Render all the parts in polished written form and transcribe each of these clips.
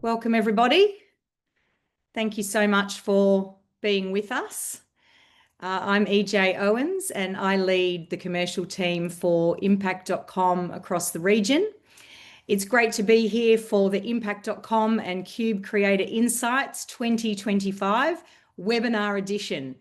Welcome, everybody. Thank you so much for being with us. I'm EJ Owens and I lead the commercial team for impact.com across the region. It's great to be here for the impact.com and Cube Creator Insights 2025 webinar edition.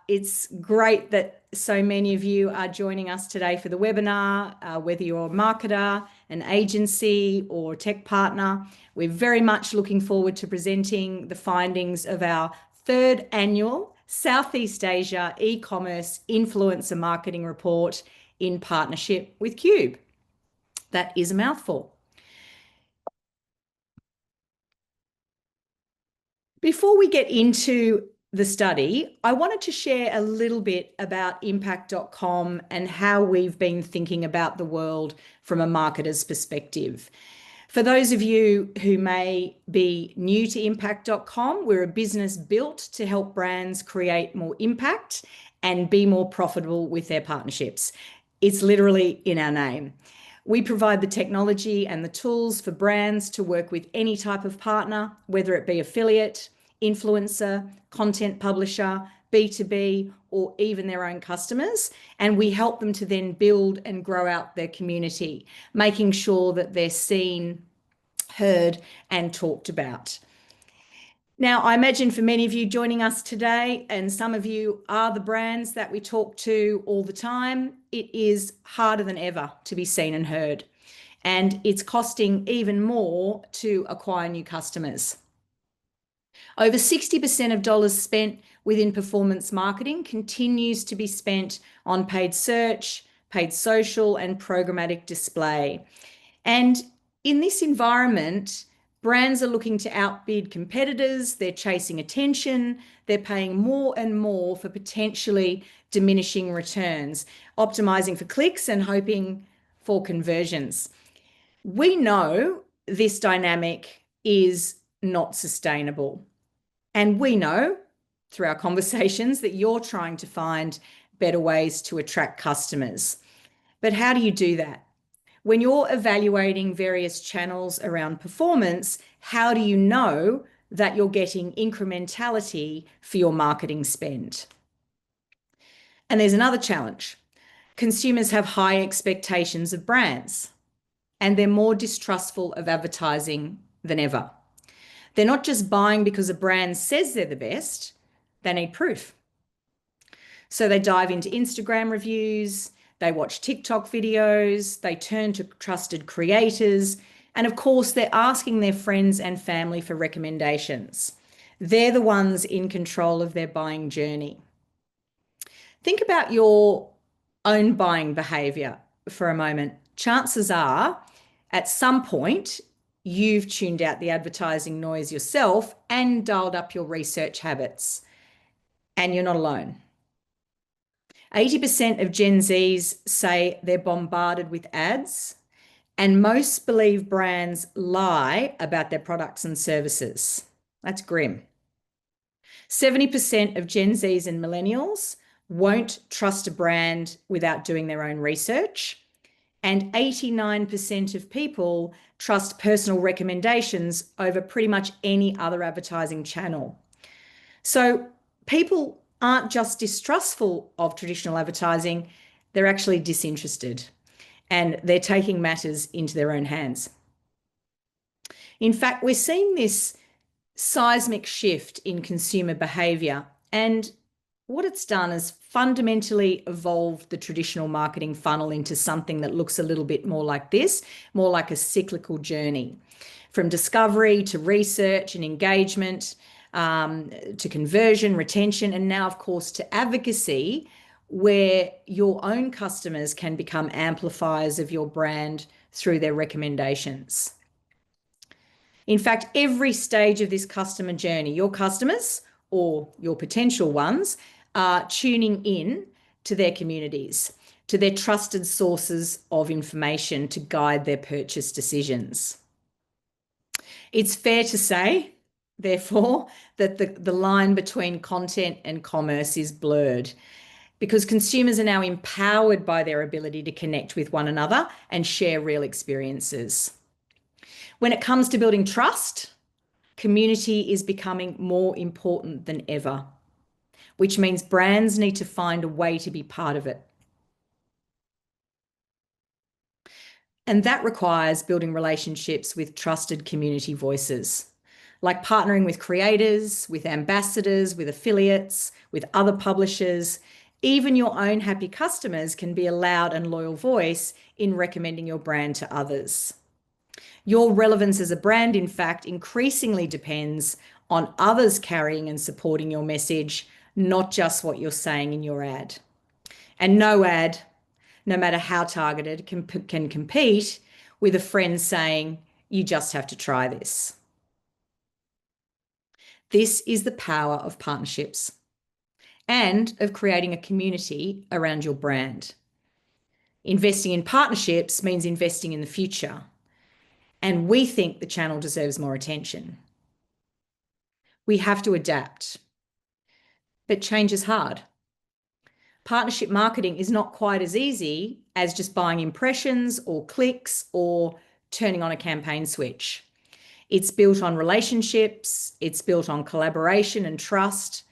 It's great that so many of you are joining us today for the webinar, whether you're a marketer, an agency or tech partner. We're very much looking forward to presenting the findings of our third annual Southeast Asia e-commerce influencer marketing report in partnership with Cube. That is a mouthful. Before we get into the study, I wanted to share a little bit about impact.com and how we've been thinking about the world from a marketer's perspective. For those of you who may be new to impact.com, we're a business built to help brands create more impact and be more profitable with their partnerships. It's literally in our name. We provide the technology and the tools for brands to work with any type of partner, whether it be affiliate, influencer, content publisher, B2B, or even their own customers. And we help them to then build and grow out their community, making sure that they're seen, heard, and talked about. Now, I imagine for many of you joining us today, and some of you are the brands that we talk to all the time, it is harder than ever to be seen and heard. And it's costing even more to acquire new customers. Over 60% of dollars spent within performance marketing continues to be spent on paid search, paid social, and programmatic display. And in this environment, brands are looking to outbid competitors, they're chasing attention, they're paying more and more for potentially diminishing returns, optimizing for clicks and hoping for conversions. We know this dynamic is not sustainable. And we know through our conversations that you're trying to find better ways to attract customers. But how do you do that? When you're evaluating various channels around performance, how do you know that you're getting incrementality for your marketing spend? And there's another challenge. Consumers have high expectations of brands, and they're more distrustful of advertising than ever. They're not just buying because a brand says they're the best, they need proof. So they dive into Instagram reviews, they watch TikTok videos, they turn to trusted creators, and of course, they're asking their friends and family for recommendations. They're the ones in control of their buying journey. Think about your own buying behavior for a moment. Chances are, at some point, you've tuned out the advertising noise yourself and dialed up your research habits. And you're not alone. 80% of Gen Zs say they're bombarded with ads, and most believe brands lie about their products and services. That's grim. 70% of Gen Zs and millennials won't trust a brand without doing their own research. And 89% of people trust personal recommendations over pretty much any other advertising channel. So people aren't just distrustful of traditional advertising, they're actually disinterested, and they're taking matters into their own hands. In fact, we're seeing this seismic shift in consumer behavior, and what it's done is fundamentally evolved the traditional marketing funnel into something that looks a little bit more like this, more like a cyclical journey, from discovery to research and engagement, to conversion, retention, and now, of course, to advocacy, where your own customers can become amplifiers of your brand through their recommendations. In fact, every stage of this customer journey, your customers or your potential ones are tuning in to their communities, to their trusted sources of information to guide their purchase decisions. It's fair to say, therefore, that the line between content and commerce is blurred, because consumers are now empowered by their ability to connect with one another and share real experiences. When it comes to building trust, community is becoming more important than ever, which means brands need to find a way to be part of it. And that requires building relationships with trusted community voices, like partnering with creators, with ambassadors, with affiliates, with other publishers. Even your own happy customers can be a loud and loyal voice in recommending your brand to others. Your relevance as a brand, in fact, increasingly depends on others carrying and supporting your message, not just what you're saying in your ad. And no ad, no matter how targeted, can compete with a friend saying, you just have to try this. This is the power of partnerships and of creating a community around your brand. Investing in partnerships means investing in the future, and we think the channel deserves more attention. We have to adapt, but change is hard. Partnership marketing is not quite as easy as just buying impressions or clicks or turning on a campaign switch. It's built on relationships, it's built on collaboration and trust.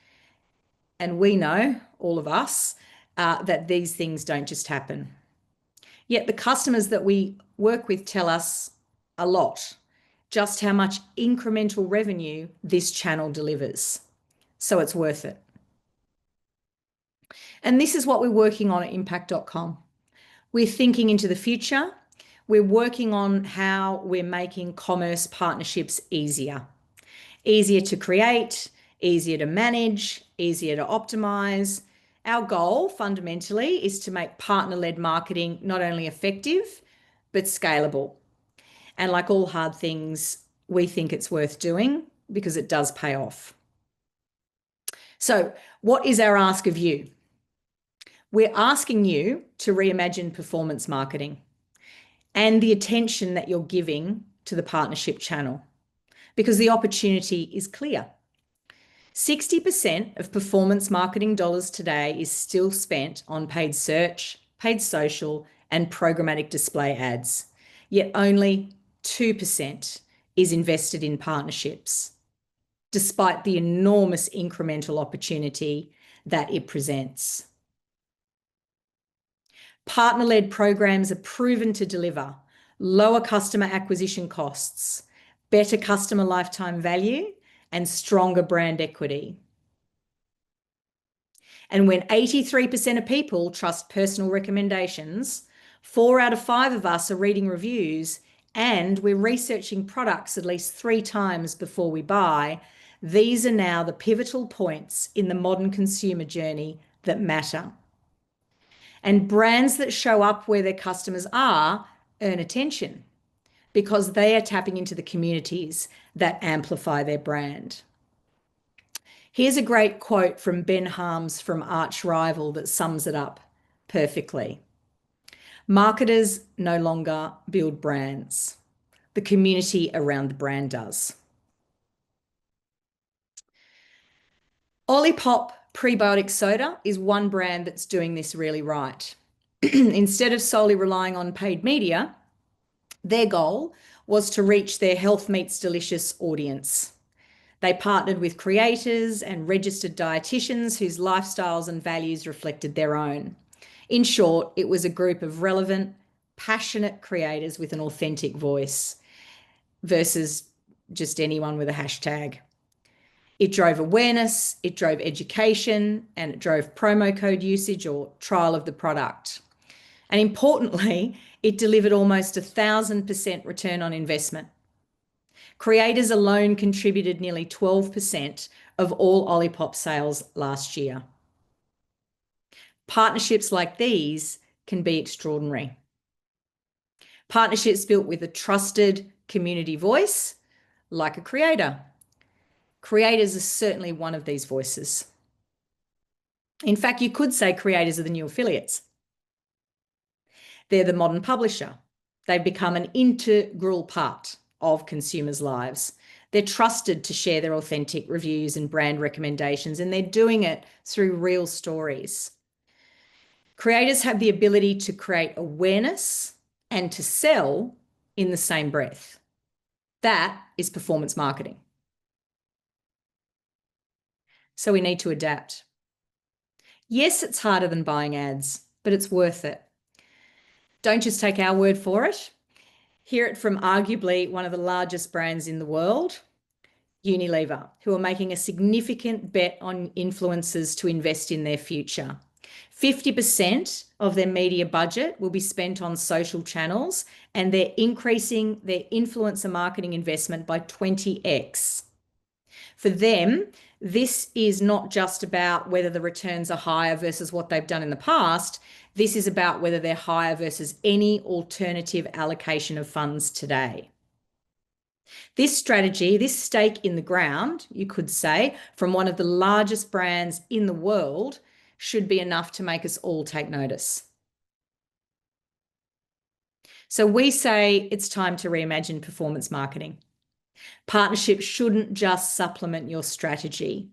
And we know, all of us, that these things don't just happen. Yet the customers that we work with tell us a lot, just how much incremental revenue this channel delivers. So it's worth it. And this is what we're working on at impact.com. We're thinking into the future. We're working on how we're making commerce partnerships easier. Easier to create, easier to manage, easier to optimize. Our goal fundamentally is to make partner-led marketing not only effective, but scalable. And like all hard things, we think it's worth doing because it does pay off. So what is our ask of you? We're asking you to reimagine performance marketing and the attention that you're giving to the partnership channel, because the opportunity is clear. 60% of performance marketing dollars today is still spent on paid search, paid social, and programmatic display ads, yet only 2% is invested in partnerships, despite the enormous incremental opportunity that it presents. Partner-led programs are proven to deliver lower customer acquisition costs, better customer lifetime value, and stronger brand equity. And when 83% of people trust personal recommendations, 4 out of 5 of us are reading reviews, and we're researching products at least 3 times before we buy, these are now the pivotal points in the modern consumer journey that matter. And brands that show up where their customers are earn attention because they are tapping into the communities that amplify their brand. Here's a great quote from Ben Harms from Arch Rival that sums it up perfectly. Marketers no longer build brands. The community around the brand does. Olipop prebiotic soda is one brand that's doing this really right. Instead of solely relying on paid media, their goal was to reach their health meets delicious audience. They partnered with creators and registered dietitians whose lifestyles and values reflected their own. In short, it was a group of relevant, passionate creators with an authentic voice versus just anyone with a hashtag. It drove awareness, it drove education, and it drove promo code usage or trial of the product. And importantly, it delivered almost 1,000% return on investment. Creators alone contributed nearly 12% of all Olipop sales last year. Partnerships like these can be extraordinary. Partnerships built with a trusted community voice, like a creator. Creators are certainly one of these voices. In fact, you could say creators are the new affiliates. They're the modern publisher. They've become an integral part of consumers' lives. They're trusted to share their authentic reviews and brand recommendations, and they're doing it through real stories. Creators have the ability to create awareness and to sell in the same breath. That is performance marketing. So we need to adapt. Yes, it's harder than buying ads, but it's worth it. Don't just take our word for it. Hear it from arguably one of the largest brands in the world, Unilever, who are making a significant bet on influencers to invest in their future. 50% of their media budget will be spent on social channels, and they're increasing their influencer marketing investment by 20x. For them, this is not just about whether the returns are higher versus what they've done in the past. This is about whether they're higher versus any alternative allocation of funds today. This strategy, this stake in the ground, you could say, from one of the largest brands in the world, should be enough to make us all take notice. So we say it's time to reimagine performance marketing. Partnerships shouldn't just supplement your strategy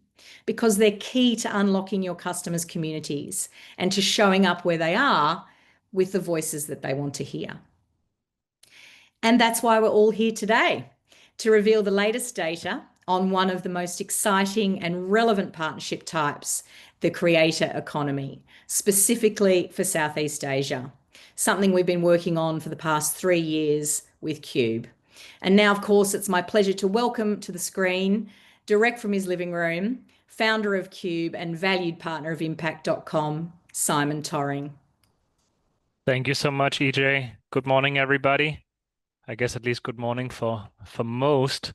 because they're key to unlocking your customers' communities and to showing up where they are with the voices that they want to hear. And that's why we're all here today, to reveal the latest data on one of the most exciting and relevant partnership types, the creator economy, specifically for Southeast Asia, something we've been working on for the past 3 years with Cube. And now, of course, it's my pleasure to welcome to the screen, direct from his living room, founder of Cube and valued partner of impact.com, Simon Torring. Thank you so much, EJ. Good morning, everybody. I guess at least good morning for most.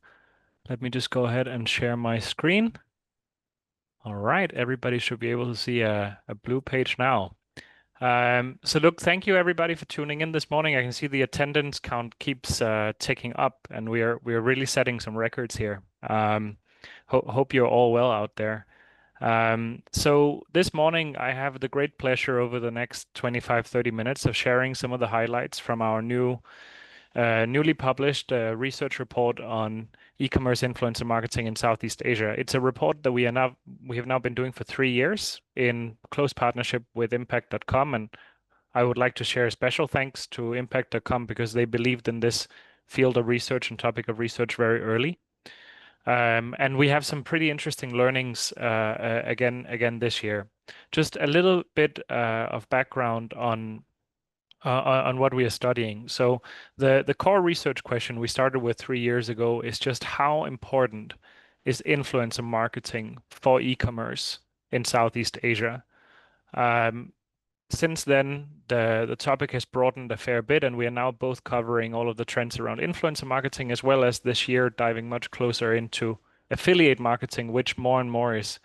Let me just go ahead and share my screen. All right, everybody should be able to see a blue page now. So look, thank you everybody for tuning in this morning. I can see the attendance count keeps ticking up, and we're really setting some records here. Hope you're all well out there. So this morning I have the great pleasure over the next 25-30 minutes of sharing some of the highlights from our newly published research report on e-commerce influencer marketing in Southeast Asia. It's a report that we have now been doing for 3 years in close partnership with impact.com, and I would like to share a special thanks to impact.com because they believed in this field of research and topic of research very early. And we have some pretty interesting learnings again this year. Just a little bit of background on what we are studying. So the core research question we started with 3 years ago is just how important is influencer marketing for e-commerce in Southeast Asia? Since then, the topic has broadened a fair bit, and we are now both covering all of the trends around influencer marketing, as well as this year diving much closer into affiliate marketing, which more and more is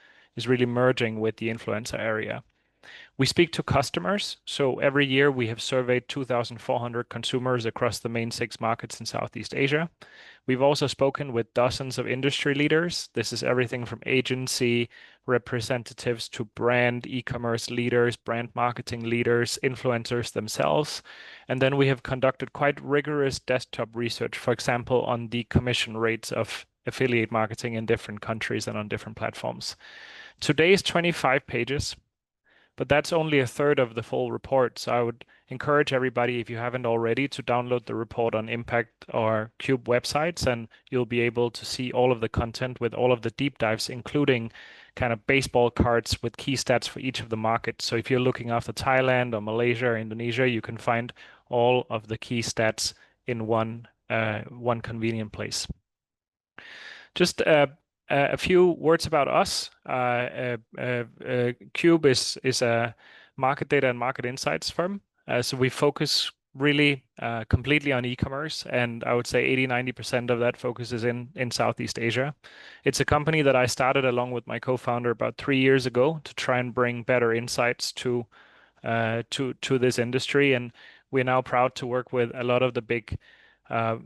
really merging with the influencer area. We speak to customers. So every year we have surveyed 2,400 consumers across the main 6 markets in Southeast Asia. We've also spoken with dozens of industry leaders. This is everything from agency representatives to brand e-commerce leaders, brand marketing leaders, influencers themselves. And then we have conducted quite rigorous desktop research, for example, on the commission rates of affiliate marketing in different countries and on different platforms. Today is 25 pages. But that's only a third of the full report. So I would encourage everybody, if you haven't already, to download the report on Impact or Cube websites, and you'll be able to see all of the content with all of the deep dives, including kind of baseball cards with key stats for each of the markets. So if you're looking after Thailand or Malaysia or Indonesia, you can find all of the key stats in one convenient place. Just a few words about us. Cube is a market data and market insights firm. So we focus really completely on e-commerce, and I would say 80-90% of that focus is in Southeast Asia. It's a company that I started along with my co-founder about 3 years ago to try and bring better insights to this industry, and we're now proud to work with a lot of the big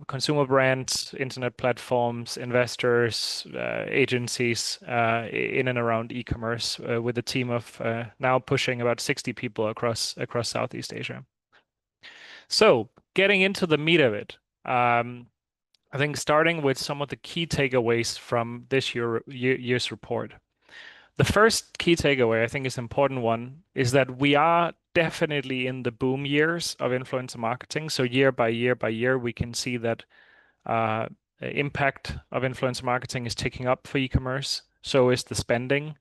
consumer brands, internet platforms, investors, agencies in and around e-commerce with a team of now pushing about 60 people across Southeast Asia. So getting into the meat of it, I think starting with some of the key takeaways from this year's report. The first key takeaway, I think is an important one, is that we are definitely in the boom years of influencer marketing. So year by year by year, we can see that impact of influencer marketing is ticking up for e-commerce. So is the spending,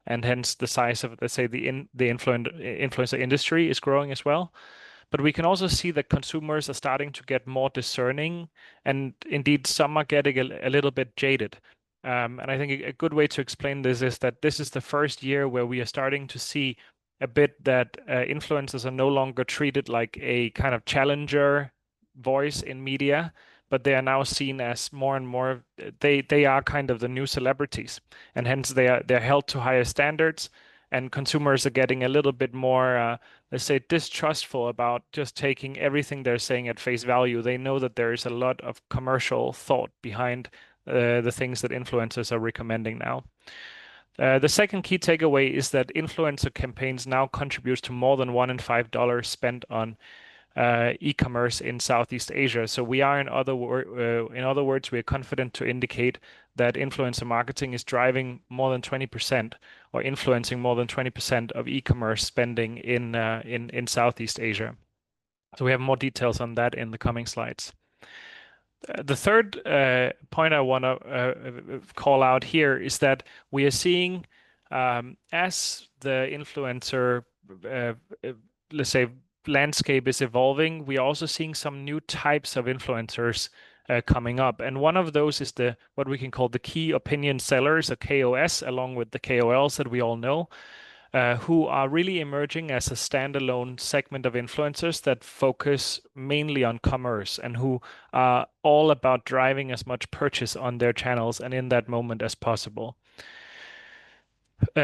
and hence the size of, let's say, the influencer industry is growing as well. But we can also see that consumers are starting to get more discerning, and indeed some are getting a little bit jaded. And I think a good way to explain this is that this is the first year where we are starting to see a bit that influencers are no longer treated like a kind of challenger voice in media, but they are now seen as more and more, they are kind of the new celebrities, and hence they're held to higher standards, and consumers are getting a little bit more let's say, distrustful about just taking everything they're saying at face value. They know that there is a lot of commercial thought behind the things that influencers are recommending now. The second key takeaway is that influencer campaigns now contribute to more than $1 in $5 spent on e-commerce in Southeast Asia. So we are, in other words, we are confident to indicate that influencer marketing is driving more than 20% or influencing more than 20% of e-commerce spending in Southeast Asia. So we have more details on that in the coming slides. The third point I want to call out here is that we are seeing as the influencer, uh, uh, let's say, landscape is evolving, we are also seeing some new types of influencers coming up. And one of those is the what we can call the key opinion sellers, a KOS, along with the KOLs that we all know, who are really emerging as a standalone segment of influencers that focus mainly on commerce and who are all about driving as much purchase on their channels and in that moment as possible.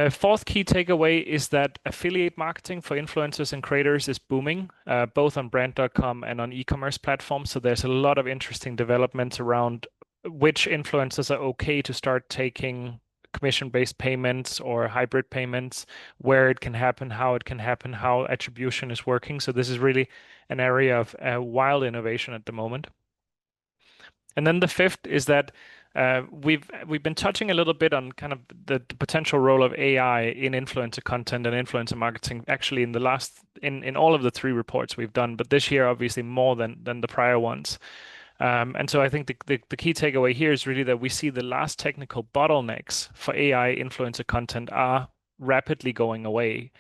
Fourth key takeaway is that affiliate marketing for influencers and creators is booming, both on brand.com and on e-commerce platforms. So there's a lot of interesting developments around which influencers are okay to start taking commission-based payments or hybrid payments, where it can happen, how it can happen, how attribution is working. So this is really an area of wild innovation at the moment. And then the fifth is that we've been touching a little bit on kind of the potential role of AI in influencer content and influencer marketing, actually in the last in all of the three reports we've done, but this year obviously more than the prior ones. And so I think the key takeaway here is really that we see the last technical bottlenecks for AI influencer content are rapidly going away.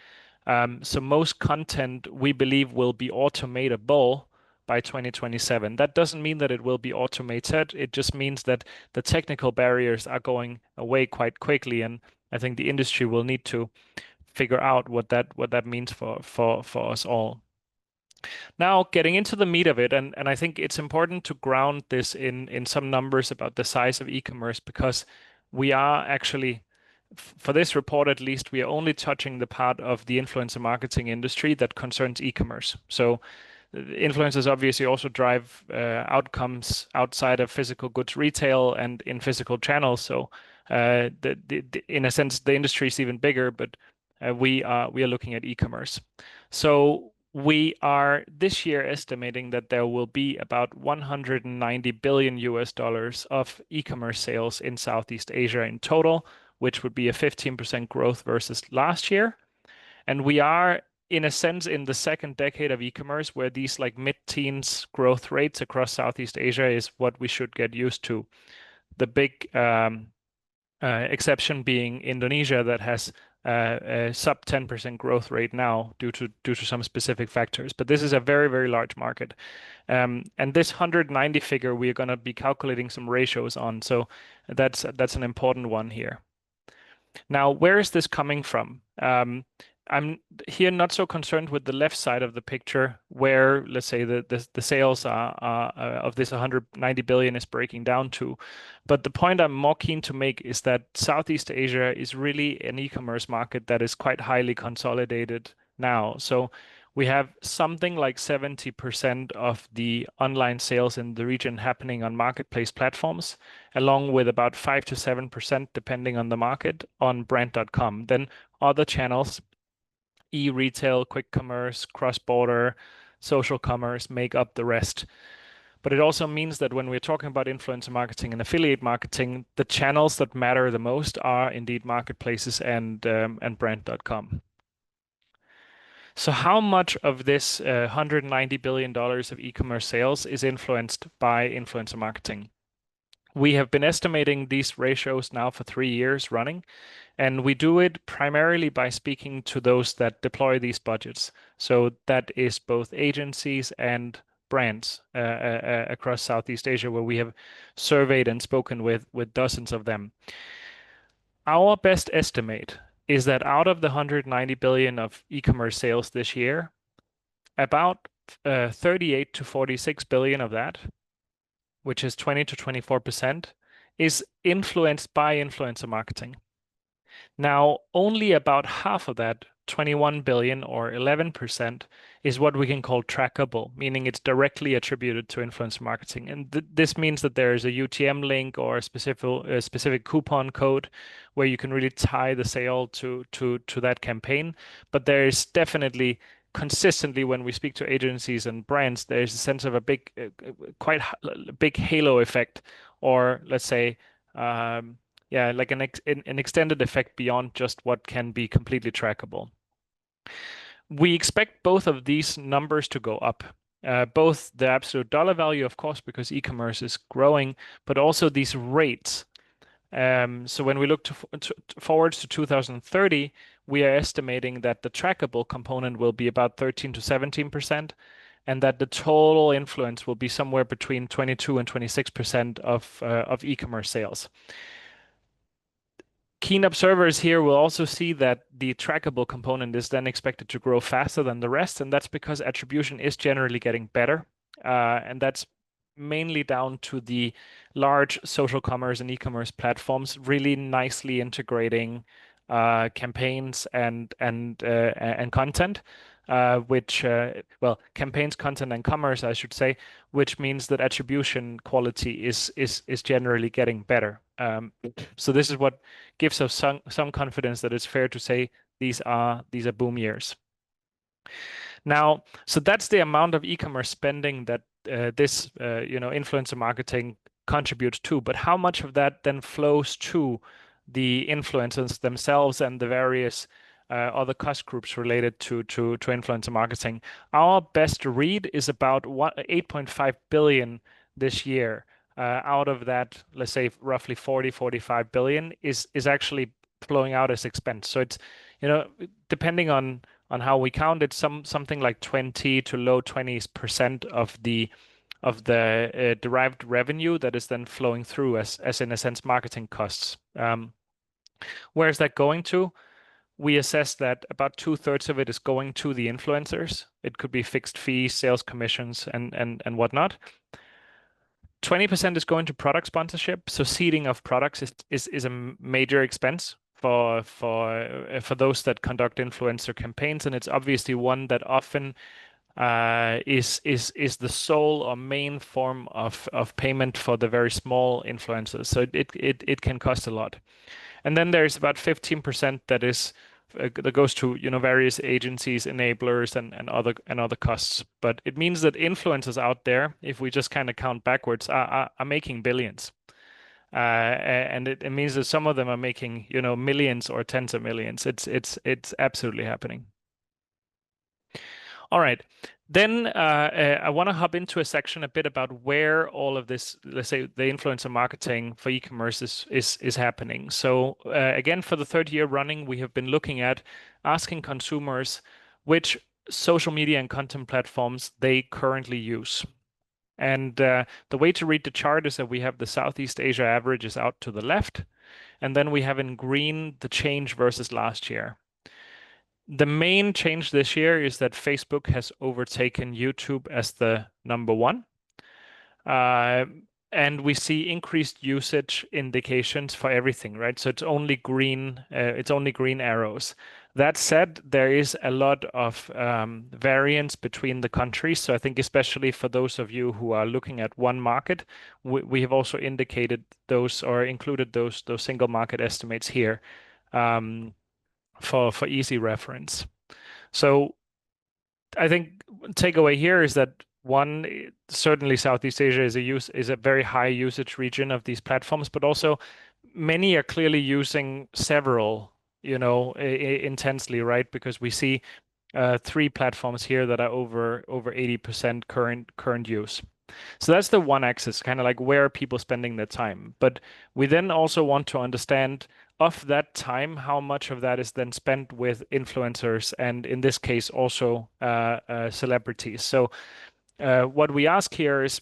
So most content we believe will be automatable by 2027. That doesn't mean that it will be automated. It just means that the technical barriers are going away quite quickly, and I think the industry will need to figure out what that means for us all. Now, getting into the meat of it, and I think it's important to ground this in some numbers about the size of e-commerce, because we are actually, for this report at least, we are only touching the part of the influencer marketing industry that concerns e-commerce. So influencers obviously also drive outcomes outside of physical goods retail and in physical channels. So in a sense, the industry is even bigger, but we are looking at e-commerce. So we are this year estimating that there will be about 190 billion US dollars of e-commerce sales in Southeast Asia in total, which would be a 15% growth versus last year. And we are, in a sense, in the second decade of e-commerce, where these like mid-teens growth rates across Southeast Asia is what we should get used to. The big exception being Indonesia, that has a sub 10% growth rate now due to some specific factors. But this is a very, very large market. And this 190 figure, we are going to be calculating some ratios on. So that's an important one here. Now, where is this coming from? I'm here not so concerned with the left side of the picture, where, let's say, the sales are of this 190 billion is breaking down to. But the point I'm more keen to make is that Southeast Asia is really an e-commerce market that is quite highly consolidated now. So we have something like 70% of the online sales in the region happening on marketplace platforms, along with about 5 to 7%, depending on the market, on brand.com. Then other channels, e-retail, quick commerce, cross-border, social commerce make up the rest. But it also means that when we're talking about influencer marketing and affiliate marketing, the channels that matter the most are indeed marketplaces and brand.com. So how much of this $190 billion of e-commerce sales is influenced by influencer marketing? We have been estimating these ratios now for 3 years running, and we do it primarily by speaking to those that deploy these budgets. So that is both agencies and brands across Southeast Asia, where we have surveyed and spoken with dozens of them. Our best estimate is that out of the 190 billion of e-commerce sales this year, about 38 to 46 billion of that, which is 20 to 24%, is influenced by influencer marketing. Now, only about half of that, 21 billion or 11%, is what we can call trackable, meaning it's directly attributed to influencer marketing. And this means that there is a UTM link or a specific coupon code where you can really tie the sale to that campaign. But there is definitely consistently, when we speak to agencies and brands, there's a sense of a big, quite big halo effect, or let's say, yeah, like an extended effect beyond just what can be completely trackable. We expect both of these numbers to go up. Both the absolute dollar value, of course, because e-commerce is growing, but also these rates. So when we look forwards to 2030, we are estimating that the trackable component will be about 13 to 17%, and that the total influence will be somewhere between 22 and 26% of e-commerce sales. Keen observers here will also see that the trackable component is then expected to grow faster than the rest, and that's because attribution is generally getting better. And that's mainly down to the large social commerce and e-commerce platforms really nicely integrating campaigns and content, campaigns, content, and commerce, I should say, which means that attribution quality is generally getting better. So this is what gives us some confidence that it's fair to say these are boom years. Now, so that's the amount of e-commerce spending that this influencer marketing contributes to. But how much of that then flows to the influencers themselves and the various other cost groups related to influencer marketing? Our best read is about 8.5 billion this year. Out of that, let's say roughly 45 billion is actually flowing out as expense. So it's, depending on how we count it, something like 20 to low 20% of the derived revenue that is then flowing through as in a sense marketing costs. Where is that going to? We assess that about 2/3 of it is going to the influencers. It could be fixed fees, sales commissions, and whatnot. 20% is going to product sponsorship. So seeding of products is a major expense for those that conduct influencer campaigns, and it's obviously one that often is the sole or main form of payment for the very small influencers. So it can cost a lot. And then there's about 15% that goes to various agencies, enablers, and other costs. But it means that influencers out there, if we just kind of count backwards, are making billions. And it means that some of them are making millions or tens of millions. It's absolutely happening. All right. Then I want to hop into a section a bit about where all of this, let's say, the influencer marketing for e-commerce is happening. So again, for the third year running, we have been looking at asking consumers which social media and content platforms they currently use. And the way to read the chart is that we have the Southeast Asia averages out to the left, and then we have in green the change versus last year. The main change this year is that Facebook has overtaken YouTube as the number one. And we see increased usage indications for everything, right? So it's only green arrows. That said, there is a lot of variance between the countries. So I think especially for those of you who are looking at one market, we have also indicated those or included those single market estimates here. For easy reference. So I think takeaway here is that one, certainly Southeast Asia is a very high usage region of these platforms, but also many are clearly using several, intensely, right? Because we see 3 platforms here that are over 80% current use. So that's the one axis, kind of like where are people spending their time. But we then also want to understand of that time, how much of that is then spent with influencers and in this case also celebrities. So what we ask here is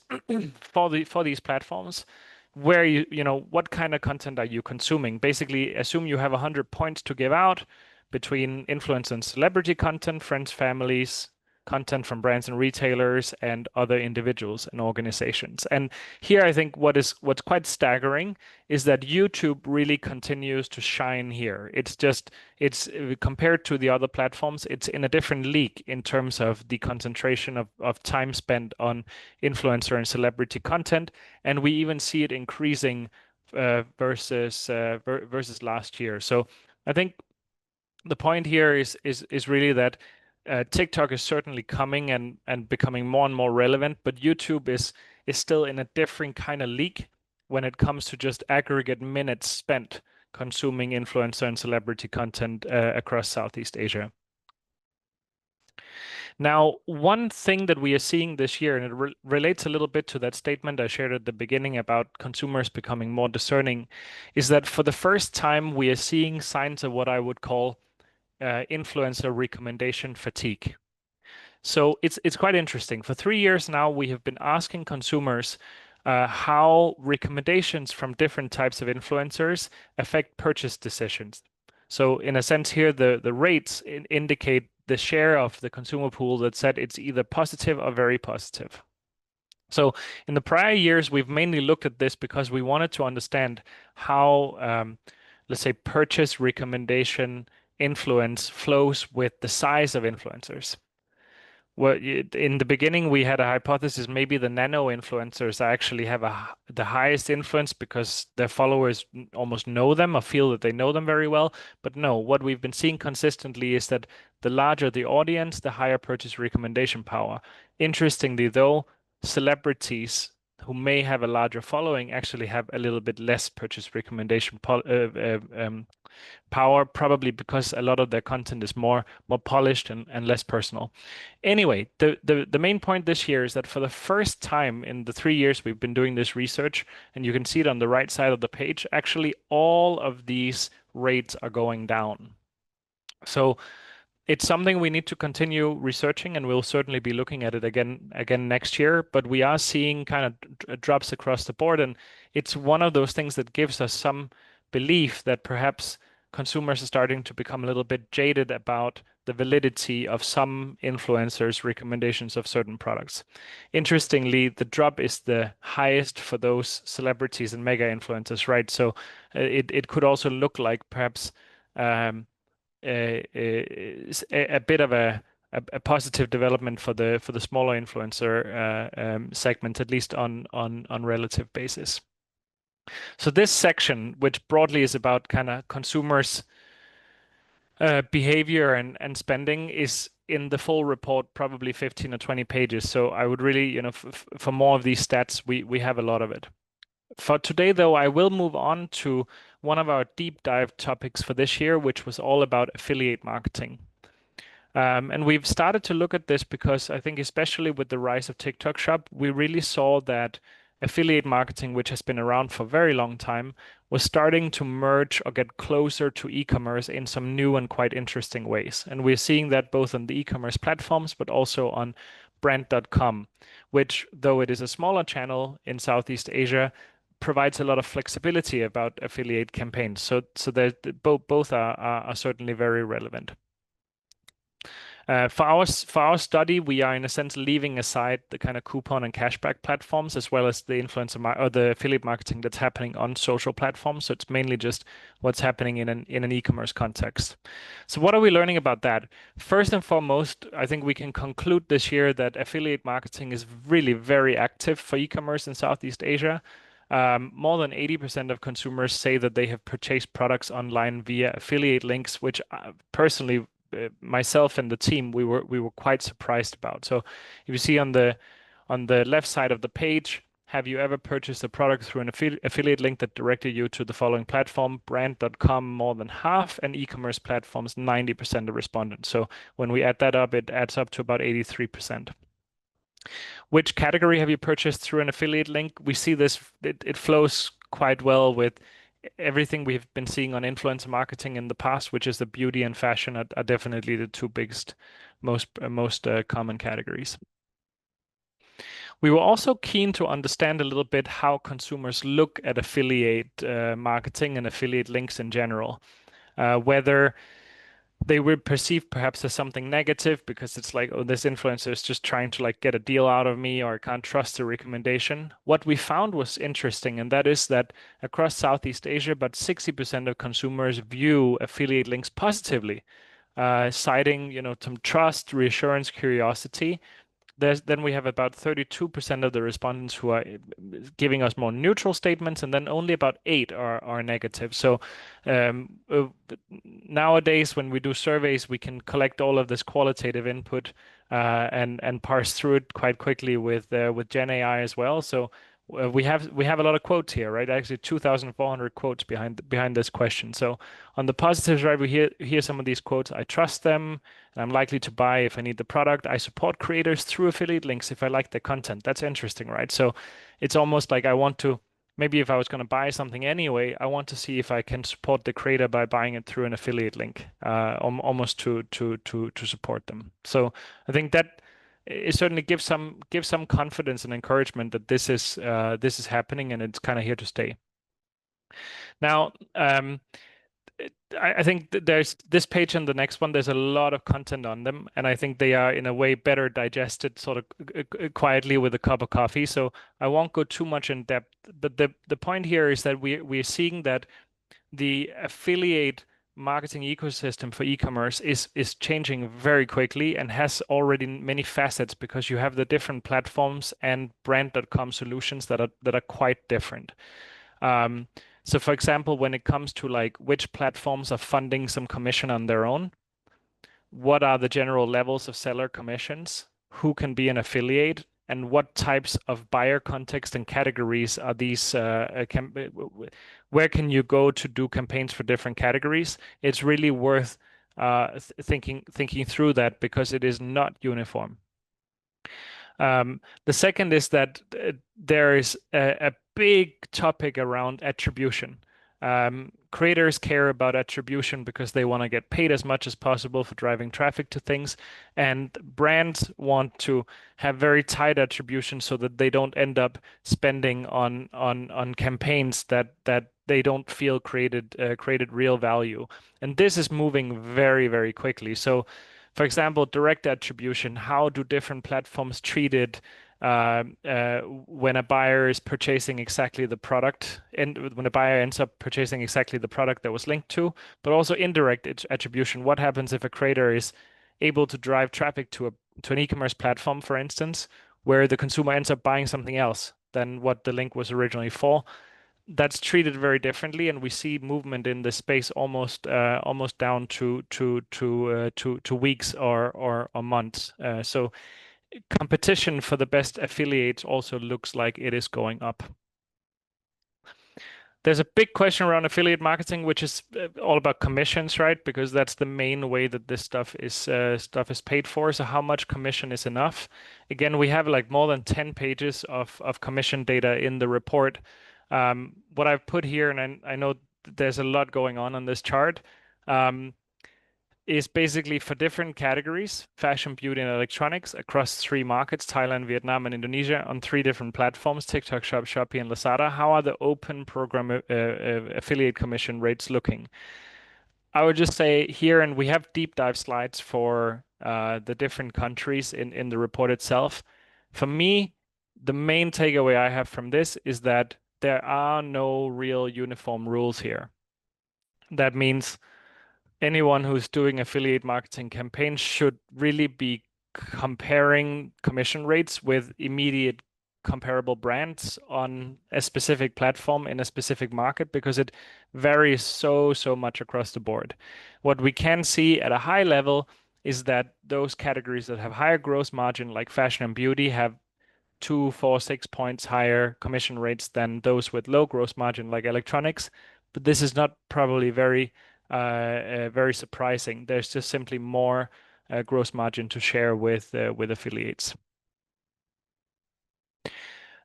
for these platforms, where you know what kind of content are you consuming? Basically, assume you have 100 points to give out between influencer and celebrity content, friends, families, content from brands and retailers, and other individuals and organizations. And here, I think what's quite staggering is that YouTube really continues to shine here. It's compared to the other platforms, it's in a different league in terms of the concentration of time spent on influencer and celebrity content, and we even see it increasing versus last year. So I think the point here is really that TikTok is certainly coming and becoming more and more relevant, but YouTube is still in a different kind of league when it comes to just aggregate minutes spent consuming influencer and celebrity content across Southeast Asia. Now, one thing that we are seeing this year, and it relates a little bit to that statement I shared at the beginning about consumers becoming more discerning, is that for the first time, we are seeing signs of what I would call influencer recommendation fatigue. So it's quite interesting. For 3 years now, we have been asking consumers how recommendations from different types of influencers affect purchase decisions. So in a sense here, the rates indicate the share of the consumer pool that said it's either positive or very positive. So in the prior years, we've mainly looked at this because we wanted to understand how, let's say, purchase recommendation influence flows with the size of influencers. Well, in the beginning, we had a hypothesis maybe the nano influencers actually have the highest influence because their followers almost know them or feel that they know them very well. But no, what we've been seeing consistently is that the larger the audience, the higher purchase recommendation power. Interestingly, though, celebrities who may have a larger following actually have a little bit less purchase recommendation power, probably because a lot of their content is more polished and less personal. Anyway, the main point this year is that for the first time in the 3 years we've been doing this research, and you can see it on the right side of the page, actually all of these rates are going down. So it's something we need to continue researching, and we'll certainly be looking at it again next year. But we are seeing kind of drops across the board, and it's one of those things that gives us some belief that perhaps consumers are starting to become a little bit jaded about the validity of some influencers' recommendations of certain products. Interestingly, the drop is the highest for those celebrities and mega influencers, right? So it could also look like perhaps a bit of a positive development for the smaller influencer segment, at least on relative basis. So this section, which broadly is about kind of consumers' behavior and spending, is in the full report, probably 15 or 20 pages. So I would really, you know, for more of these stats, we have a lot of it. For today, though, I will move on to one of our deep dive topics for this year, which was all about affiliate marketing. And we've started to look at this because I think, especially with the rise of TikTok Shop, we really saw that affiliate marketing, which has been around for a very long time, was starting to merge or get closer to e-commerce in some new and quite interesting ways. And we're seeing that both on the e-commerce platforms, but also on brand.com, which, though it is a smaller channel in Southeast Asia, provides a lot of flexibility about affiliate campaigns. So both are certainly very relevant. For our study, we are in a sense leaving aside the kind of coupon and cashback platforms, as well as the influencer or the affiliate marketing that's happening on social platforms. So it's mainly just what's happening in an e-commerce context. So what are we learning about that? First and foremost, I think we can conclude this year that affiliate marketing is really very active for e-commerce in Southeast Asia. More than 80% of consumers say that they have purchased products online via affiliate links, which personally, myself and the team, we were quite surprised about. So if you see on the left side of the page, have you ever purchased a product through an affiliate link that directed you to the following platform? Brand.com, more than half, and e-commerce platforms, 90% of respondents. So when we add that up, it adds up to about 83%. Which category have you purchased through an affiliate link? We see this, it flows quite well with everything we've been seeing on influencer marketing in the past, which is the beauty and fashion are definitely the two biggest, most common categories. We were also keen to understand a little bit how consumers look at affiliate marketing and affiliate links in general. Whether they would perceive perhaps as something negative because it's like, oh, this influencer is just trying to like get a deal out of me, or I can't trust the recommendation. What we found was interesting, and that is that across Southeast Asia, about 60% of consumers view affiliate links positively, citing, some trust, reassurance, curiosity. Then we have about 32% of the respondents who are giving us more neutral statements, and then only about 8 are negative. So um, uh, nowadays, when we do surveys, we can collect all of this qualitative input and parse through it quite quickly with Gen AI as well. So we have a lot of quotes here, right? Actually, 2,400 quotes behind this question. So on the positive side, we hear some of these quotes. I trust them, and I'm likely to buy if I need the product. I support creators through affiliate links if I like their content. That's interesting, right? So it's almost like I want to, maybe if I was going to buy something anyway, I want to see if I can support the creator by buying it through an affiliate link, almost to support them. So I think that it certainly gives some confidence and encouragement that this is happening and it's kind of here to stay. Now, I think there's this page and the next one, there's a lot of content on them, and I think they are in a way better digested sort of quietly with a cup of coffee. So I won't go too much in depth, but the point here is that we're seeing that the affiliate marketing ecosystem for e-commerce is changing very quickly and has already many facets because you have the different platforms and brand.com solutions that are quite different. Um, so for example, when it comes to like which platforms are funding some commission on their own, what are the general levels of seller commissions, who can be an affiliate, and what types of buyer context and categories are these, where can you go to do campaigns for different categories? It's really worth thinking through that because it is not uniform. The second is that there is a big topic around attribution. Creators care about attribution because they want to get paid as much as possible for driving traffic to things, and brands want to have very tight attribution so that they don't end up spending on campaigns that they don't feel created real value. And this is moving very, very quickly. So for example, direct attribution, how do different platforms treat it when a buyer is purchasing exactly the product, and when a buyer ends up purchasing exactly the product that was linked to, but also indirect attribution. What happens if a creator is able to drive traffic to an e-commerce platform, for instance, where the consumer ends up buying something else than what the link was originally for? That's treated very differently, and we see movement in this space almost down to weeks or months. So competition for the best affiliates also looks like it is going up. There's a big question around affiliate marketing, which is all about commissions, right? Because that's the main way that this stuff is paid for. So how much commission is enough? Again, we have like more than 10 pages of commission data in the report. What I've put here, and I know there's a lot going on this chart, is basically for different categories, fashion, beauty, and electronics across 3 markets, Thailand, Vietnam, and Indonesia, on 3 different platforms, TikTok Shop, Shopee, and Lazada. How are the open program affiliate commission rates looking? I would just say here, and we have deep dive slides for the different countries in the report itself. For me, the main takeaway I have from this is that there are no real uniform rules here. That means anyone who's doing affiliate marketing campaigns should really be comparing commission rates with immediate comparable brands on a specific platform in a specific market because it varies so much across the board. What we can see at a high level is that those categories that have higher gross margin, like fashion and beauty, have 2, 4, 6 points higher commission rates than those with low gross margin, like electronics. But this is not probably very surprising. There's just simply more gross margin to share with affiliates.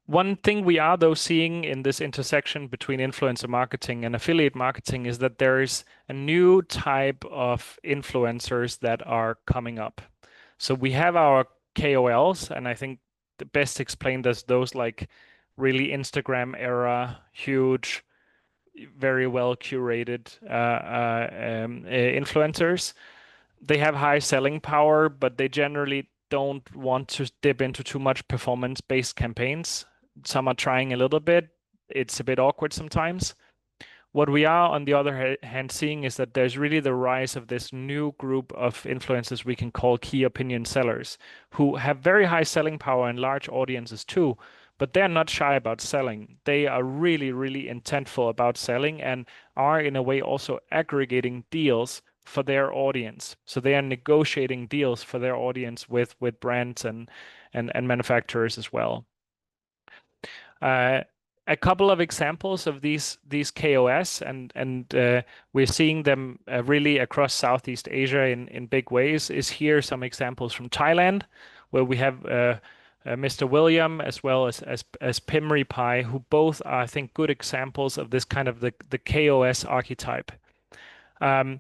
One thing we are, though, seeing in this intersection between influencer marketing and affiliate marketing is that there is a new type of influencers that are coming up. So we have our KOLs, and I think the best explained as those like really Instagram era, huge, very well curated influencers. They have high selling power, but they generally don't want to dip into too much performance-based campaigns. Some are trying a little bit. It's a bit awkward sometimes. What we are, on the other hand, seeing is that there's really the rise of this new group of influencers we can call key opinion sellers, who have very high selling power and large audiences too, but they're not shy about selling. They are really, really intentful about selling and are, in a way, also aggregating deals for their audience. So they are negotiating deals for their audience with brands and manufacturers as well. Uh, a couple of examples of these KOS, and we're seeing them really across Southeast Asia in big ways. Is here some examples from Thailand, where we have Mr. William as well as Pimri Pai, who both are, I think, good examples of this kind of the KOS archetype. Um,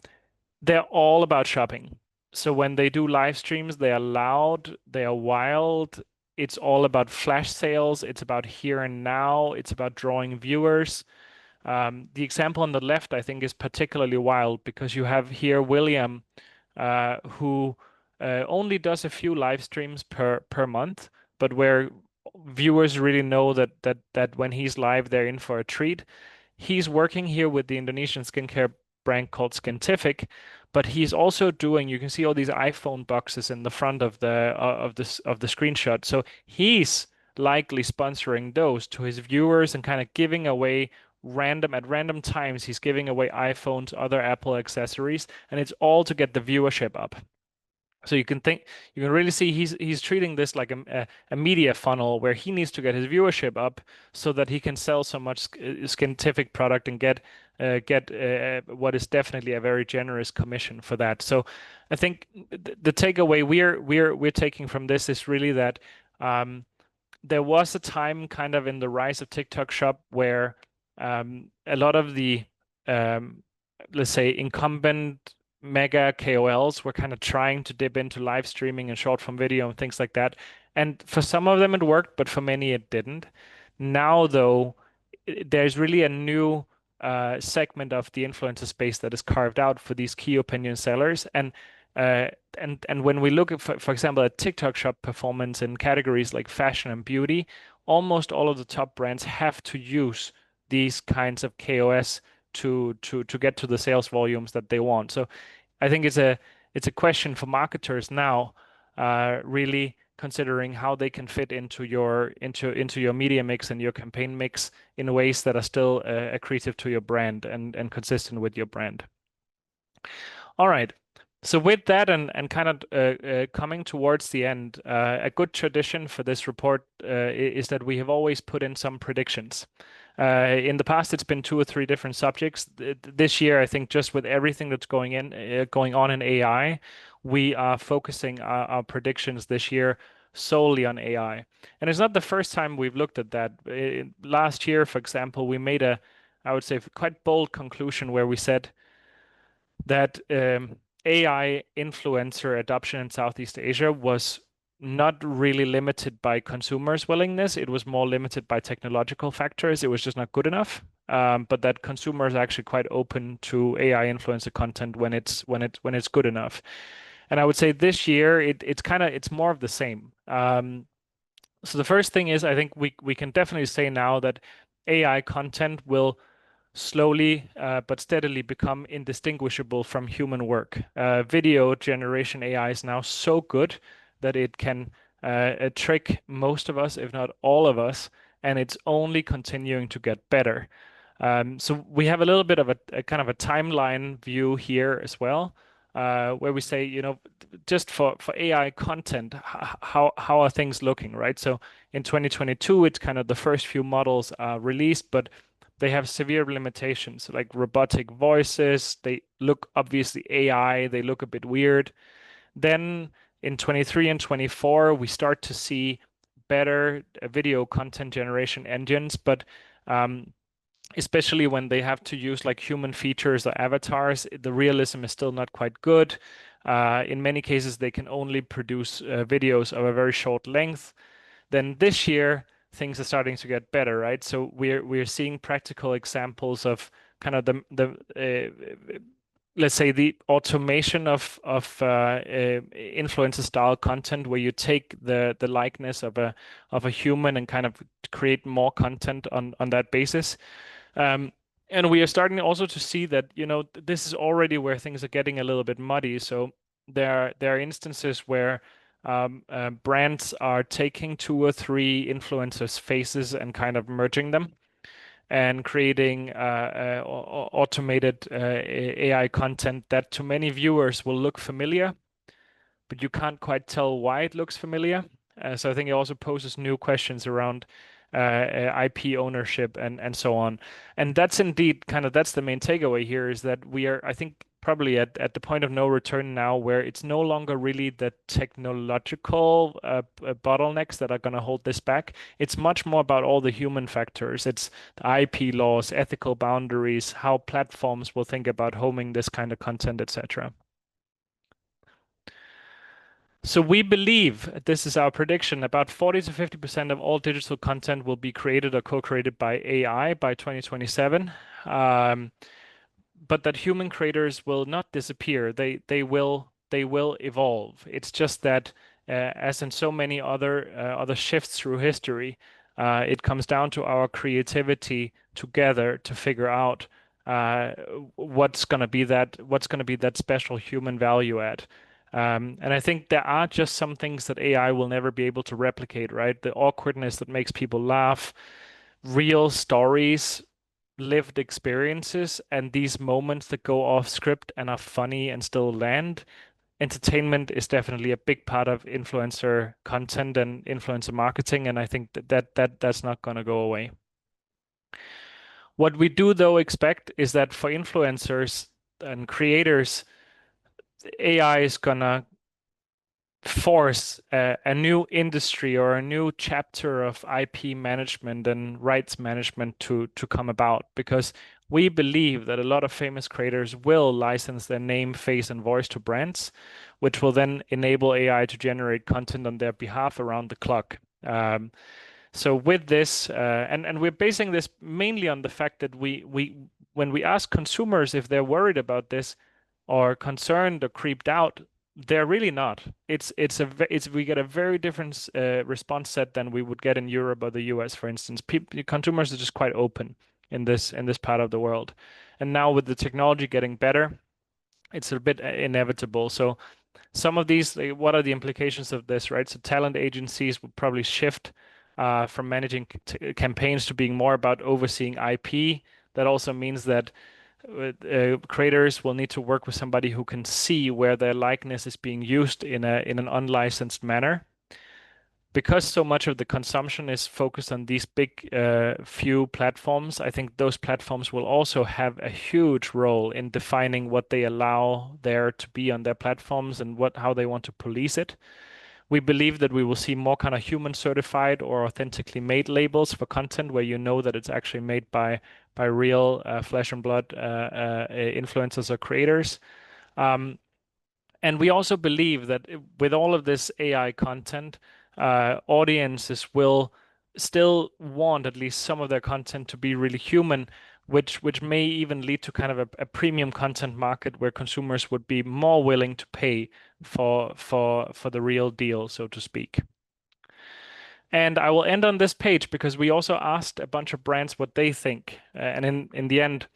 they're all about shopping. So when they do live streams, they are loud, they are wild. It's all about flash sales. It's about here and now. It's about drawing viewers. The example on the left, I think, is particularly wild because you have here William, who only does a few live streams per month, but where viewers really know that when he's live, they're in for a treat. He's working here with the Indonesian skincare brand called Skintific, but he's also doing, you can see all these iPhone boxes in the front of the screenshot. So he's likely sponsoring those to his viewers and kind of giving away at random times. He's giving away iPhones, other Apple accessories, and it's all to get the viewership up. So you can really see he's treating this like a media funnel where he needs to get his viewership up so that he can sell so much Skintific product and get what is definitely a very generous commission for that. So I think the takeaway we're taking from this is really that there was a time kind of in the rise of TikTok Shop where a lot of the um, let's say incumbent mega KOLs were kind of trying to dip into live streaming and short form video and things like that. And for some of them it worked, but for many it didn't. Now, though, there's really a new segment of the influencer space that is carved out for these key opinion sellers. Uh, and when we look at, for example, at TikTok Shop performance in categories like fashion and beauty, almost all of the top brands have to use these kinds of KOS to get to the sales volumes that they want. So I think it's a question for marketers now, really considering how they can fit into your media mix and your campaign mix in ways that are still accretive to your brand and consistent with your brand. All right. So with that and kind of coming towards the end, a good tradition for this report is that we have always put in some predictions. In the past, it's been 2 or 3 different subjects. This year, I think just with everything that's going on in AI, we are focusing our predictions this year solely on AI. And it's not the first time we've looked at that. Last year, for example, we made I would say, quite bold conclusion where we said that AI influencer adoption in Southeast Asia was not really limited by consumers' willingness. It was more limited by technological factors. It was just not good enough. But that consumers are actually quite open to AI influencer content when it's good enough. And I would say this year it's more of the same. So the first thing is I think we can definitely say now that AI content will slowly but steadily become indistinguishable from human work. Video generation AI is now so good that it can trick most of us, if not all of us, and it's only continuing to get better. So we have a little bit of a kind of a timeline view here as well, where we say, just for AI content, how are things looking, right? So in 2022, it's kind of the first few models are released, but they have severe limitations, like robotic voices. They look obviously AI, they look a bit weird. Then in 23 and 24, we start to see better video content generation engines, but especially when they have to use like human features or avatars, the realism is still not quite good. In many cases, they can only produce videos of a very short length. Then this year, things are starting to get better, right? So we're seeing practical examples of kind of the let's say the automation of influencer style content, where you take the likeness of a human and kind of create more content on that basis. Um, and we are starting also to see that, this is already where things are getting a little bit muddy. So there are instances where brands are taking two or three influencers' faces and kind of merging them and creating automated AI content that to many viewers will look familiar, but you can't quite tell why it looks familiar. So I think it also poses new questions around IP ownership and so on. And that's indeed that's the main takeaway here, is that we are, I think, probably at the point of no return now, where it's no longer really the technological bottlenecks that are going to hold this back. It's much more about all the human factors. It's the IP laws, ethical boundaries, how platforms will think about homing this kind of content, etc. So we believe, this is our prediction, about 40 to 50% of all digital content will be created or co-created by AI by 2027. But that human creators will not disappear. They will evolve. It's just that, as in so many other shifts through history, it comes down to our creativity together to figure out uh, what's gonna be that special human value add. And I think there are just some things that AI will never be able to replicate, right? The awkwardness that makes people laugh, real stories, lived experiences, and these moments that go off script and are funny and still land. Entertainment is definitely a big part of influencer content and influencer marketing, and I think that's not going to go away. What we do though expect is that for influencers and creators, AI is gonna force a new industry or a new chapter of IP management and rights management to come about, because we believe that a lot of famous creators will license their name, face, and voice to brands, which will then enable AI to generate content on their behalf around the clock. So with this, and we're basing this mainly on the fact that we when we ask consumers if they're worried about this or concerned or creeped out, they're really not. We get a very different response set than we would get in Europe or the US, for instance. Consumers are just quite open in this part of the world, and now with the technology getting better, it's a bit inevitable. So some of these, like, what are the implications of this, right? So talent agencies will probably shift from managing campaigns to being more about overseeing IP. That also means that creators will need to work with somebody who can see where their likeness is being used in an unlicensed manner. Because so much of the consumption is focused on these big few platforms, I think those platforms will also have a huge role in defining what they allow there to be on their platforms and how they want to police it. We believe that we will see more kind of human certified or authentically made labels for content, where you know that it's actually made by real flesh and blood influencers or creators. Um, and we also believe that with all of this AI content, audiences will still want at least some of their content to be really human, which may even lead to kind of a premium content market where consumers would be more willing to pay for the real deal, so to speak. And I will end on this page because we also asked a bunch of brands what they think. And in the end,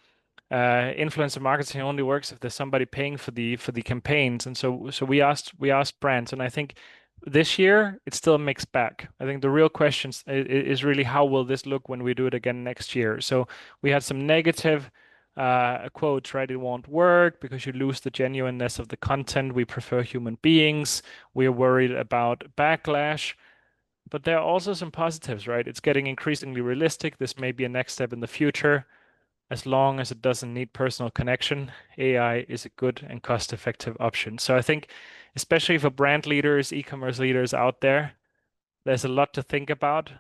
influencer marketing only works if there's somebody paying for the campaigns. And so we asked brands, and I think this year it's still a mixed bag. I think the real question is really how will this look when we do it again next year. So we had some negative quotes, right? It won't work because you lose the genuineness of the content. We prefer human beings. We're worried about backlash. But there are also some positives, right? It's getting increasingly realistic. This may be a next step in the future. As long as it doesn't need personal connection, AI is a good and cost-effective option. So I think, especially for brand leaders, e-commerce leaders out there, there's a lot to think about.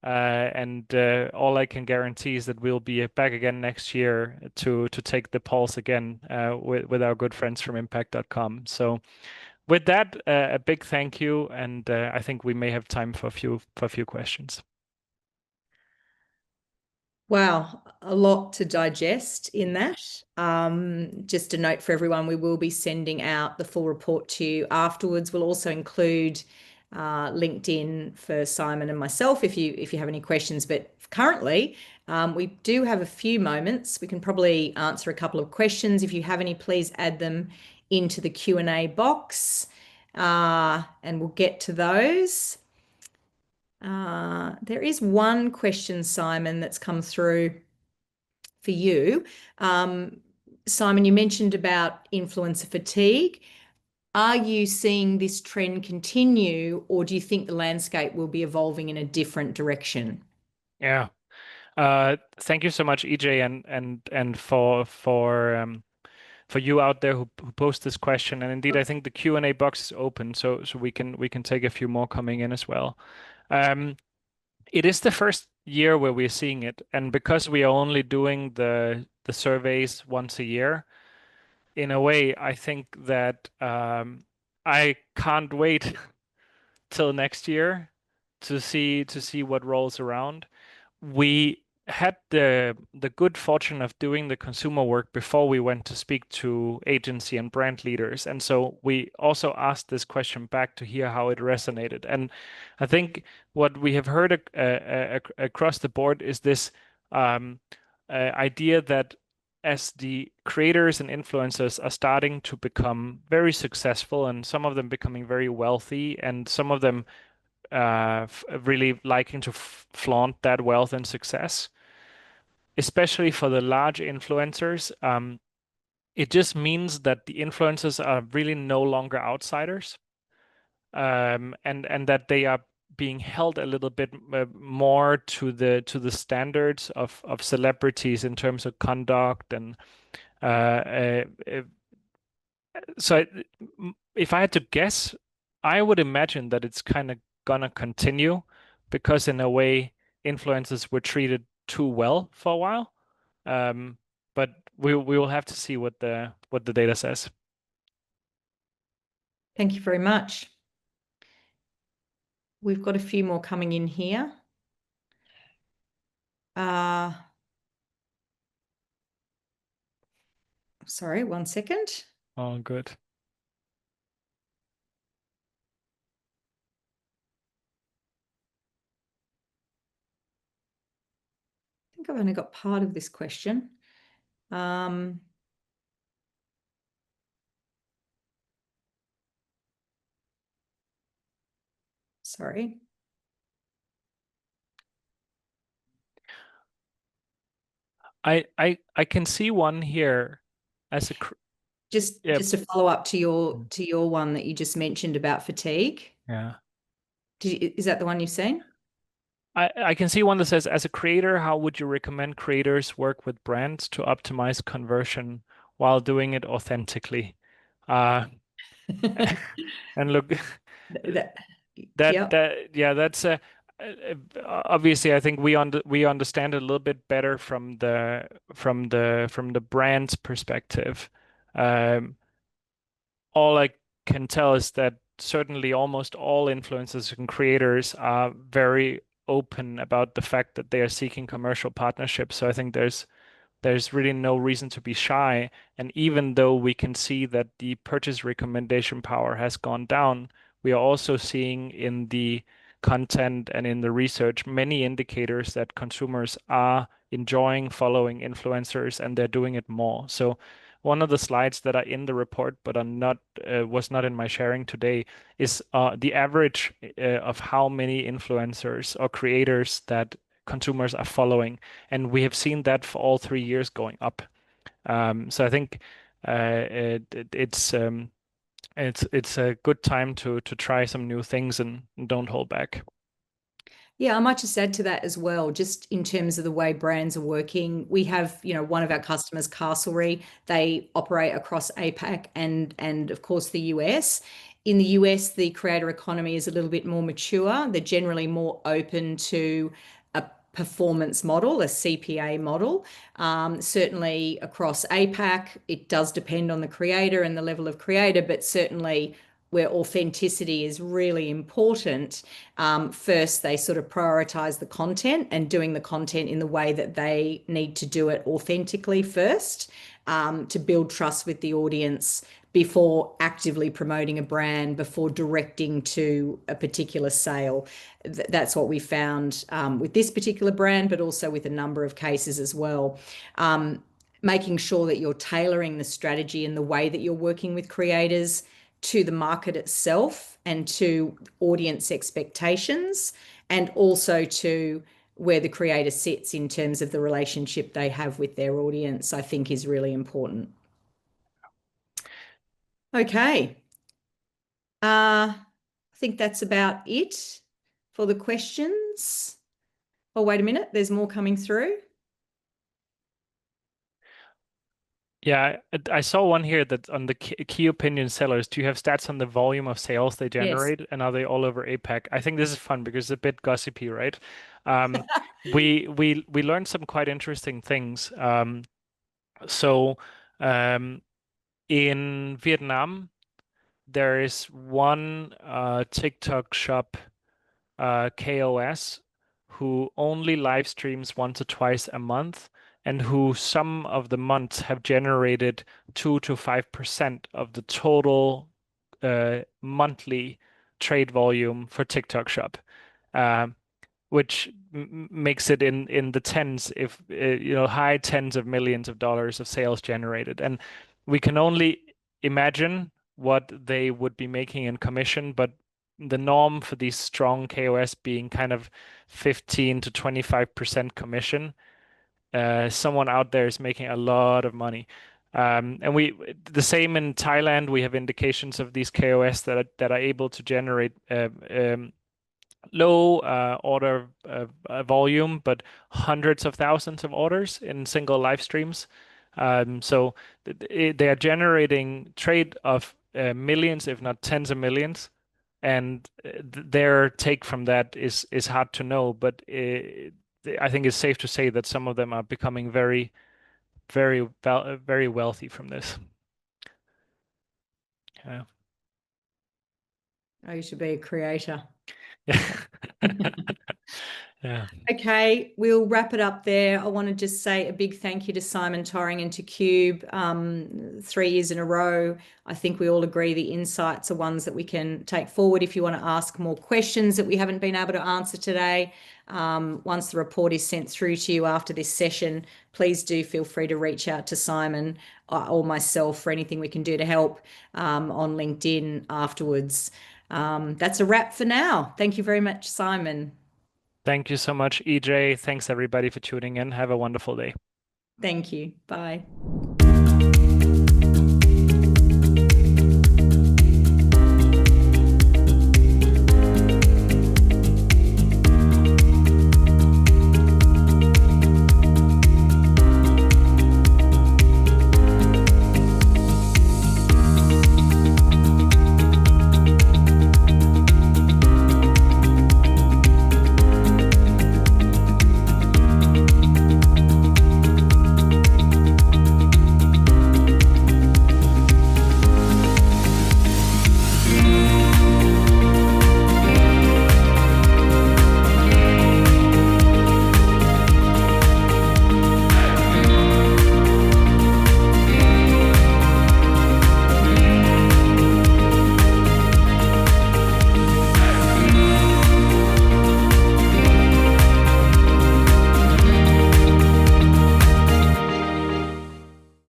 And all I can guarantee is that we'll be back again next year to take the pulse again with our good friends from impact.com. So with that, a big thank you, and I think we may have time for a few questions. Wow, a lot to digest in that. Just a note for everyone, we will be sending out the full report to you afterwards. We'll also include LinkedIn for Simon and myself if you have any questions. But currently, we do have a few moments. We can probably answer a couple of questions. If you have any, please add them into the Q&A box, and we'll get to those. There is one question, Simon, that's come through for you. Simon, you mentioned about influencer fatigue. Are you seeing this trend continue, or do you think the landscape will be evolving in a different direction? Yeah. Thank you so much, EJ, and for you out there who post this question. And indeed, I think the Q&A box is open, so we can take a few more coming in as well. It is the first year where we're seeing it, and because we are only doing the surveys once a year, in a way, I think that I can't wait till next year to see what rolls around. We had the good fortune of doing the consumer work before we went to speak to agency and brand leaders, and so we also asked this question back to hear how it resonated. And I think what we have heard across the board is this idea that as the creators and influencers are starting to become very successful, and some of them becoming very wealthy, and some of them really liking to flaunt that wealth and success, especially for the large influencers. It just means that the influencers are really no longer outsiders, and that they are being held a little bit more to the standards of celebrities in terms of conduct and so if I had to guess, I would imagine that it's kind of gonna continue because in a way influencers were treated too well for a while. But we will have to see what the data says. Thank you very much. We've got a few more coming in here. Sorry, 1 second. Oh, good. I think I've only got part of this question. Sorry. I can see one here as a just a follow up to your one that you just mentioned about fatigue. Yeah. Is that the one you've seen? I can see one that says, as a creator, how would you recommend creators work with brands to optimize conversion while doing it authentically? And look, that's obviously I think we understand it a little bit better from the brand's perspective. All I can tell is that certainly almost all influencers and creators are very open about the fact that they are seeking commercial partnerships. So I think there's really no reason to be shy. And even though we can see that the purchase recommendation power has gone down, we are also seeing in the content and in the research many indicators that consumers are enjoying following influencers and they're doing it more. So one of the slides that are in the report but are not was not in my sharing today is the average of how many influencers or creators that consumers are following, and we have seen that for all 3 years going up. So I think it's a good time to try some new things and don't hold back. Yeah, I might just add to that as well, just in terms of the way brands are working. We have, one of our customers, Castlery, they operate across APAC and of course the US. In the US, the creator economy is a little bit more mature. They're generally more open to a performance model, a CPA model. Certainly across APAC, it does depend on the creator and the level of creator, but certainly where authenticity is really important, first they sort of prioritize the content and doing the content in the way that they need to do it authentically first, to build trust with the audience before actively promoting a brand, before directing to a particular sale. That's what we found with this particular brand, but also with a number of cases as well. Making sure that you're tailoring the strategy and the way that you're working with creators to the market itself and to audience expectations, and also to where the creator sits in terms of the relationship they have with their audience, I think is really important. Okay. I think that's about it for the questions. Oh, wait a minute. There's more coming through. Yeah, I saw one here that on the key opinion sellers, do you have stats on the volume of sales they Yes. generate, and are they all over APAC? I think this is fun because it's a bit gossipy, right? Um, we learned some quite interesting things. So um, in Vietnam, there is one TikTok shop KOS who only live streams once or twice a month, and who some of the months have generated 2 to 5% of the total monthly trade volume for TikTok shop. Um, which makes it in the tens, if high tens of millions of dollars of sales generated. And we can only imagine what they would be making in commission, but the norm for these strong KOS being kind of 15 to 25% commission. Someone out there is making a lot of money. And the same in Thailand, we have indications of these KOS that are able to generate low order volume, but hundreds of thousands of orders in single live streams. So they are generating trade of millions, if not tens of millions, and their take from that is hard to know. But I think it's safe to say that some of them are becoming very, very wealthy from this. Yeah. Oh, you should be a creator. Yeah. Yeah. Okay, we'll wrap it up there. I want to just say a big thank you to Simon Torring and to Cube. 3 years in a row. I think we all agree the insights are ones that we can take forward. If you want to ask more questions that we haven't been able to answer today, once the report is sent through to you after this session, please do feel free to reach out to Simon or myself for anything we can do to help on LinkedIn afterwards. That's a wrap for now. Thank you very much, Simon. Thank you so much, EJ. Thanks everybody for tuning in. Have a wonderful day. Thank you. Bye.